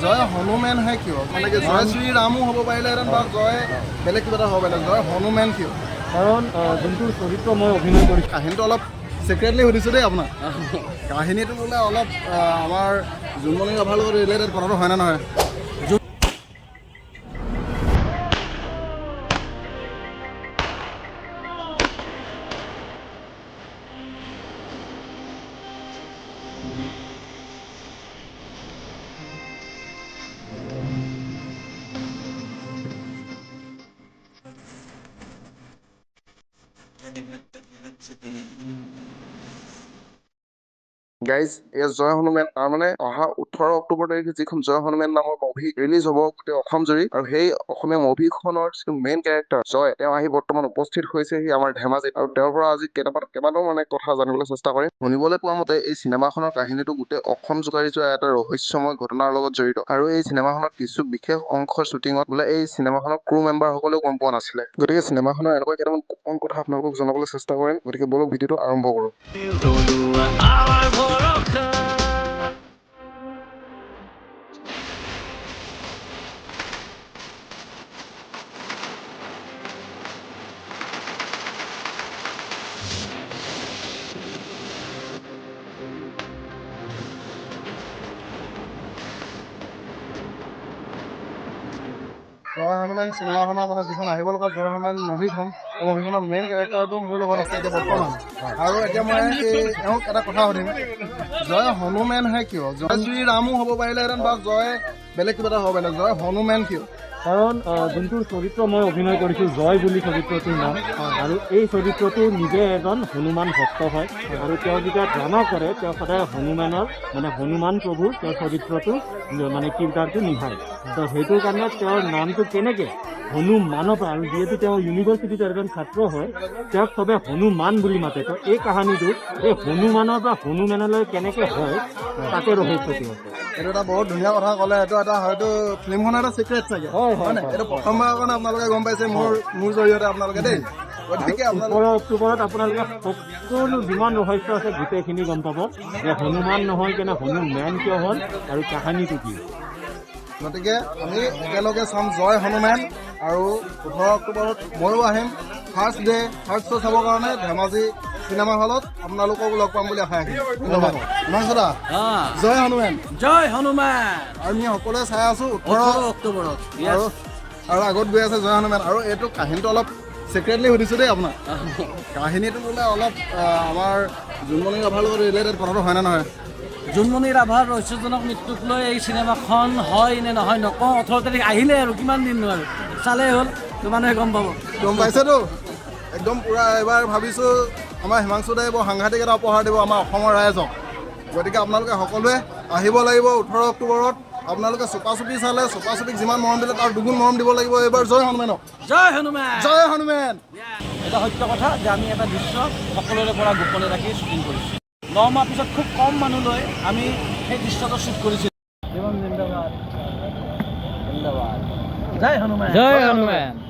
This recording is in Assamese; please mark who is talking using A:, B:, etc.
A: জয় হনুমান হে কিয় মানে কি জয় শ্ৰীৰামো হ'ব পাৰিলেহেঁতেন বা জয় বেলেগ কিবা এটা হ'ব পাৰিলে জয় হনুমান কিয়
B: কাৰণ যোনটো চৰিত্ৰ মই অভিনয় কৰিছোঁ
A: কাহিনীটো অলপ ছিক্ৰেটলি সুধিছোঁ দেই আপোনাক কাহিনীটো বোলে অলপ আমাৰ জোনমণি ৰাভাৰ লগত ৰিলেটেড কথাটো হয়নে নহয় গাইজ এই জয় হনুমান তাৰমানে অহা 18 অক্টোবৰ তাৰিখে যিখন জয় হনুমান নামৰ মুভি ৰিলিজ হ'ব গোটেই অসম জুৰি আৰু সেই অসমীয়া মুভিখনৰ যিটো মেইন কেৰেক্টাৰ জয় তেওঁ আহি বৰ্তমান উপস্থিত হৈছেহি আমাৰ ধেমাজিত আৰু তেওঁৰ পৰা আজি কেইবাটাও মানে কথা জানিবলৈ চেষ্টা কৰিম শুনিবলৈ পোৱা মতে এই চিনেমাখনৰ কাহিনীটো গোটেই অসম জোকাৰি যোৱা এটা ৰহস্যময় ঘটনাৰ লগত জড়িত আৰু এই চিনেমাখনত কিছু বিশেষ অংশৰ শ্বুটিঙত বোলে এই চিনেমাখনৰ ক্ৰু মেম্বাৰ সকলেও গম পোৱা নাছিলে গতিকে চিনেমাখনৰ এনেকুৱা কেইটামান গোপন কথা আপোনালোকক জনাবলৈ চেষ্টা কৰিম গতিকে বলক ভিডিঅ'টো আৰম্ভ কৰোঁ জয় হনুমান চিনেমাখনৰ কথা যিখন আহিব লগা জয় হনুমান মুভিখনৰ মেইন কেৰেক্টাৰটো মোৰ লগত আছে এতিয়া বৰ্তমান আৰু এতিয়া মই এওঁক এটা কথা সুধিম জয় হনুমান হে কিয় জয় শ্ৰীৰামো হ'ব পাৰিলেহেঁতেন বা জয় বেলেগ কিবা এটা হ'ব পাৰিলে জয় হনুমান কিয়
B: কাৰণ যোনটো চৰিত্ৰ মই অভিনয় কৰিছোঁ জয় বুলি চৰিত্ৰটোৰ নাম আৰু এই চৰিত্ৰটো নিজে এজন হনুমান ভক্ত হয় আৰু তেওঁ যেতিয়া ড্ৰামা কৰে তেওঁ সদায় হনুমানৰ মানে হনুমান প্ৰভু তেওঁৰ চৰিত্ৰটো মানে কিৰদাৰটো নিভায় তো সেইটোৰ কাৰণে তেওঁৰ নামটো কেনেকৈ হনুমানৰ পৰা আৰু যিহেতু তেওঁ ইউনিভাৰ্চিটিত এজন ছাত্ৰ হয় তেওঁক চবে হনুমান বুলি মাতে তো এই কাহিনীটো এই হনুমানৰ পৰা হনুমানলৈ কেনেকৈ হয় তাতে ৰহস্যটো আছে
A: এইটো এটা বহুত ধুনীয়া কথা ক'লে এইটো এটা হয়তো ফিল্মখনৰ এটা ছিক্ৰেট চাগে হয় এইটো প্ৰথমবাৰৰ কাৰণে আপোনালোকে গম পাইছে মোৰ জৰিয়তে আপোনালোকে দেই গতিকে
B: 18 অক্টোবৰত আপোনালোকে সকলো যিমান ৰহস্য আছে গোটেইখিনি গম পাব যে হনুমান নহয় কেনে হনুমান কিয় হ'ল আৰু কাহিনীটো কি
A: গতিকে আমি একেলগে চাম জয় হনুমান আৰু 18 অক্টোবৰত ময়ো আহিম ফাৰ্ষ্ট শ্ব' চাবৰ কাৰণে ধেমাজি চিনেমা হলত আপোনালোকক লগ পাম বুলি আশা ৰাখিম ধন্যবাদ জয় হনুমান
C: জয় হনুমান
A: আমি সকলোৱে চাই আছো
C: 18 অক্টোবৰত
A: আৰু আগত গৈ আছে জয় হনুমান আৰু এইটো কাহিনীটো অলপ ছিক্ৰেটলি সুধিছোঁ দেই আপোনাক কাহিনীটো বোলে অলপ আমাৰ জোনমণি ৰাভাৰ লগত ৰিলেটেড কথাটো হয়নে নহয়
C: জোনমণি ৰাভাৰ ৰহস্যজনক মৃত্যুক লৈ এই চিনেমাখন হয় নে নহয় নকওঁ 18 তাৰিখ আহিলে আৰু কিমান দিন আৰু চালেই হ'ল তো মানুহে গম পাব
A: গম পাইছেতো একদম পূৰা এবাৰ ভাবিছোঁ আমাৰ হিমাংশু দাই বৰ সাংঘাতিক এটা উপহাৰ দিব আমাৰ অসমৰ ৰাইজক গতিকে আপোনালোকে সকলোৱে আহিব লাগিব 18 অক্টোবৰত আপোনালোকে চুপাচুপি চালে চুপাচুপিক যিমান মৰম দিলে তাৰ দুগুণ মৰম দিব লাগিব এইবাৰ জয় হনুমানক
C: জয় হনুমান
A: জয় হনুমান
C: এটা সত্য কথা যে আমি এটা দৃশ্য সকলোৰে পৰা গোপনে ৰাখি শ্বুটিং কৰিছোঁ 9 মাহ পিছত খুব কম মানুহ লৈ আমি সেই দৃশ্যটো শ্বুট কৰিছিলোঁ ধন্যবাদ জয় হনুমান